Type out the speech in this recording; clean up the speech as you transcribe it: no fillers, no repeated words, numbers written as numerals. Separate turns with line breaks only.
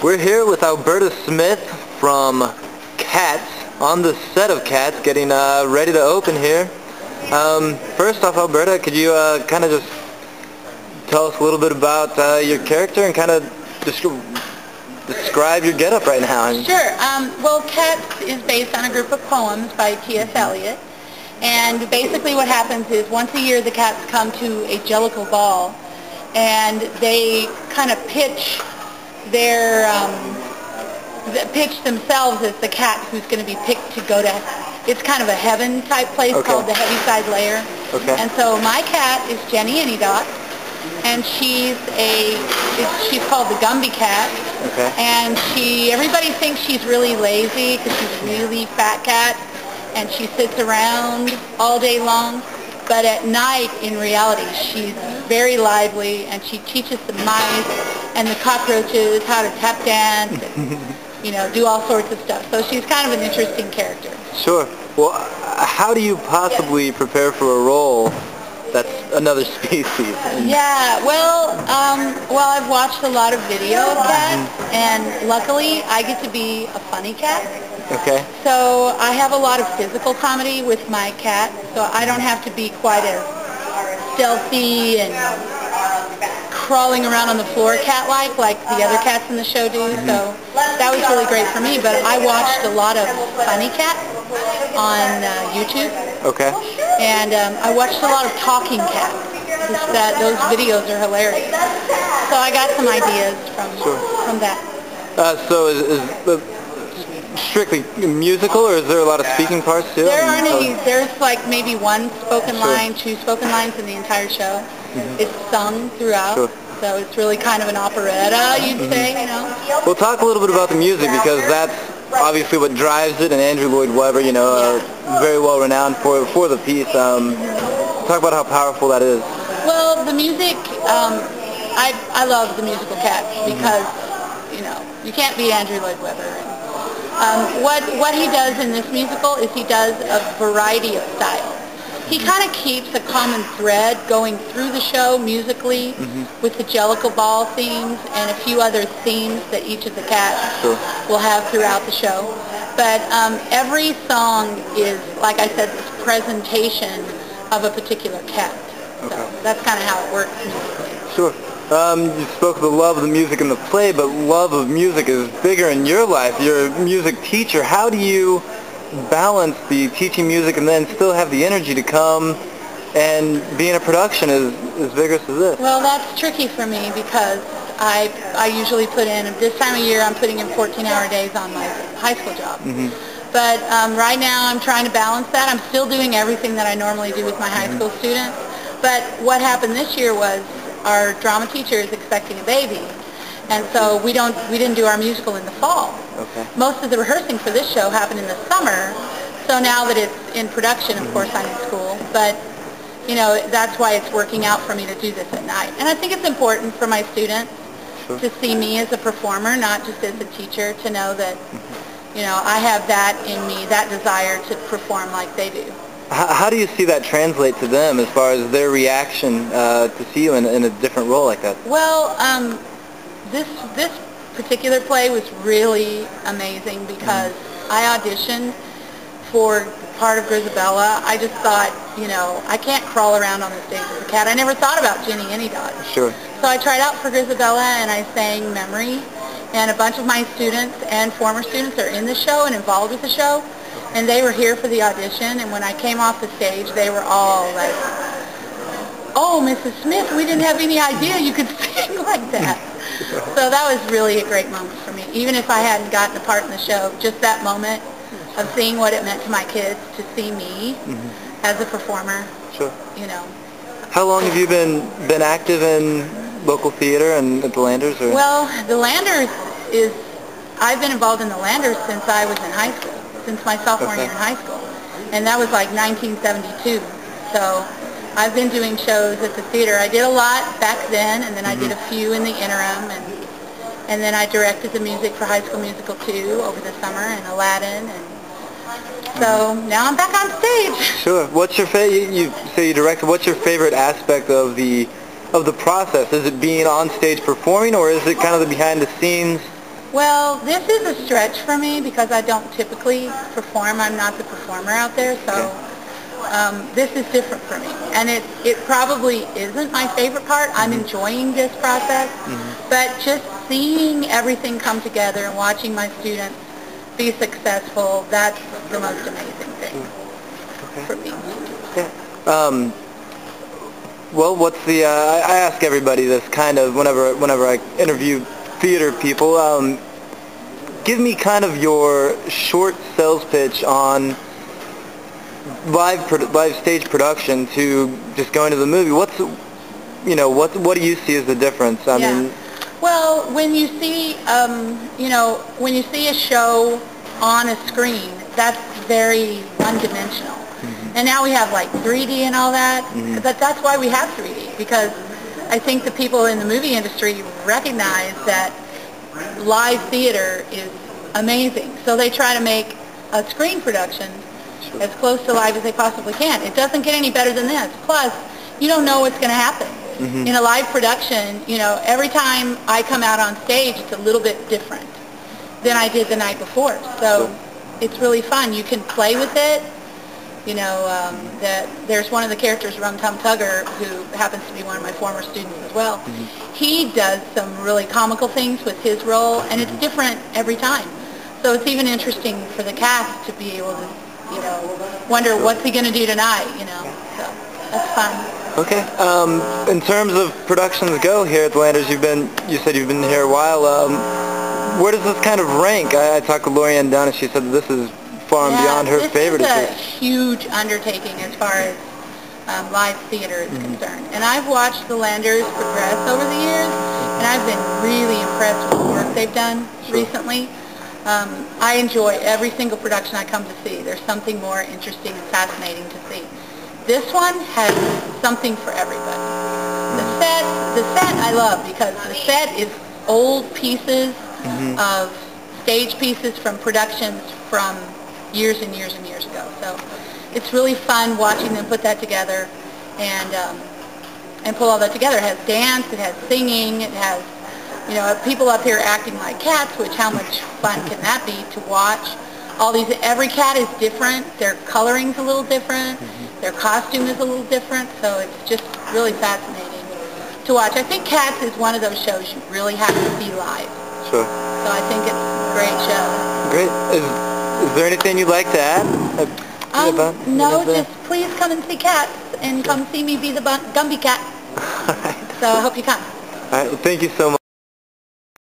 We're here with Alberta Smith from Cats, on the set of Cats, getting ready to open here. First off, Alberta, could you kind of just tell us a little bit about your character and kind of describe your getup right now?
Sure. Well, Cats is based on a group of poems by T.S. Eliot. And basically what happens is once a year the cats come to a Jellicle ball, and they kind of pitch themselves as the cat who's going to be picked to go to, it's kind of a heaven type place called the Heaviside Lair.
Okay.
And so my cat is Jennyanydots, and she's called the Gumby cat.
Okay.
And everybody thinks she's really lazy because she's a really fat cat, and she sits around all day long. But at night, in reality, she's very lively, and she teaches the mice and the cockroaches how to tap dance and, do all sorts of stuff. So she's kind of an interesting character.
Sure. Well, how do you possibly prepare for a role that's another species?
Yeah, well, I've watched a lot of video of cats, and luckily I get to be a funny cat.
Okay.
So I have a lot of physical comedy with my cat, so I don't have to be quite as stealthy and crawling around on the floor cat-like like the other cats in the show do. So that was really great for me, but I watched a lot of funny cats on YouTube.
Okay.
And I watched a lot of talking cats. Those videos are hilarious. So I got some ideas from that.
So is strictly musical, or is there a lot of speaking parts too?
There aren't any. There's like maybe one spoken line, two spoken lines in the entire show. It's sung throughout, so it's really kind of an operetta, you'd say,
Well, talk a little bit about the music, because that's obviously what drives it, and Andrew Lloyd Webber, very well renowned for the piece. Talk about how powerful that is.
Well, the music, I love the musical Cats because, you can't beat Andrew Lloyd Webber. What he does in this musical is he does a variety of styles. He kind of keeps a common thread going through the show musically with the Jellicle Ball themes and a few other themes that each of the cats will have throughout the show. But every song is, like I said, this presentation of a particular cat. So that's kind of how it works musically.
Sure. You spoke of the love of the music in the play, but love of music is bigger in your life. You're a music teacher. How do you balance the teaching music and then still have the energy to come and be in a production as vigorous as this?
Well, that's tricky for me because I usually put in, this time of year I'm putting in 14-hour days on my high school job. But right now I'm trying to balance that. I'm still doing everything that I normally do with my high school students. But what happened this year was our drama teacher is expecting a baby, and so we didn't do our musical in the fall.
Okay.
Most of the rehearsing for this show happened in the summer, so now that it's in production, of course I'm in school, but that's why it's working out for me to do this at night. And I think it's important for my students to see me as a performer, not just as a teacher, to know that I have that in me, that desire to perform like they do.
How do you see that translate to them as far as their reaction to see you in a different role like that?
Well, this particular play was really amazing because I auditioned for part of Grisabella. I just thought, I can't crawl around on the stage as a cat. I never thought about Jennyanydots.
Sure.
So I tried out for Grisabella, and I sang Memory, and a bunch of my students and former students are in the show and involved with the show. And they were here for the audition, and when I came off the stage, they were all like, "Oh, Mrs. Smith, we didn't have any idea you could sing like that." So that was really a great moment for me. Even if I hadn't gotten a part in the show, just that moment of seeing what it meant to my kids to see me as a performer.
Sure. How long have you been active in local theater and at the Landers? Or?
Well, the Landers I've been involved in the Landers since I was in high school. Since my sophomore year in high school, and that was like 1972. So I've been doing shows at the theater. I did a lot back then, and then I did a few in the interim, and then I directed the music for High School Musical 2 over the summer, and Aladdin, and so now I'm back on stage.
Sure. What's your you say you directed? What's your favorite aspect of the process? Is it being on stage performing, or is it kind of the behind the scenes
Well, this is a stretch for me because I don't typically perform. I'm not the performer out there, so this is different for me. And it probably isn't my favorite part. I'm enjoying this process, but just seeing everything come together and watching my students be successful, that's the most amazing thing for me.
Yeah. Well, what's the, I ask everybody this kind of whenever I interview theater people, give me kind of your short sales pitch on live stage production to just going to the movie. What do you see as the difference? I mean,
well, when you see when you see a show on a screen, that's very one-dimensional. And now we have like 3D and all that, but that's why we have 3D, because I think the people in the movie industry recognize that live theater is amazing. So they try to make a screen production as close to live as they possibly can. It doesn't get any better than this. Plus, you don't know what's going to happen. In a live production, every time I come out on stage, it's a little bit different than I did the night before. So it's really fun. You can play with it. There's one of the characters, Rum Tum Tugger, who happens to be one of my former students as well. He does some really comical things with his role, and it's different every time. So it's even interesting for the cast to be able to, wonder what's he going to do tonight, So that's fun.
Okay. In terms of productions go here at the Landers, you said you've been here a while. Where does this kind of rank? I talked to Lorianne Dunn, and she said that this is far and beyond her favorite.
This is a huge undertaking as far as live theater is concerned. And I've watched the Landers progress over the years, and I've been really impressed with the work they've done recently. I enjoy every single production I come to see. There's something more interesting and fascinating to see. This one has something for everybody. The set I love, because the set is old pieces of stage pieces from productions from years and years and years ago. So it's really fun watching them put that together and pull all that together. It has dance, it has singing, it has people up here acting like cats, which how much fun can that be to watch? Every cat is different, their coloring's a little different, their costume is a little different, so it's just really fascinating to watch. I think Cats is one of those shows you really have to see live.
Sure.
So I think it's a great show.
Great. Is there anything you'd like to add?
No, just please come and see Cats, and come see me be the Gumby Cat.
All right.
So I hope you come.
All right. Well, thank you so much.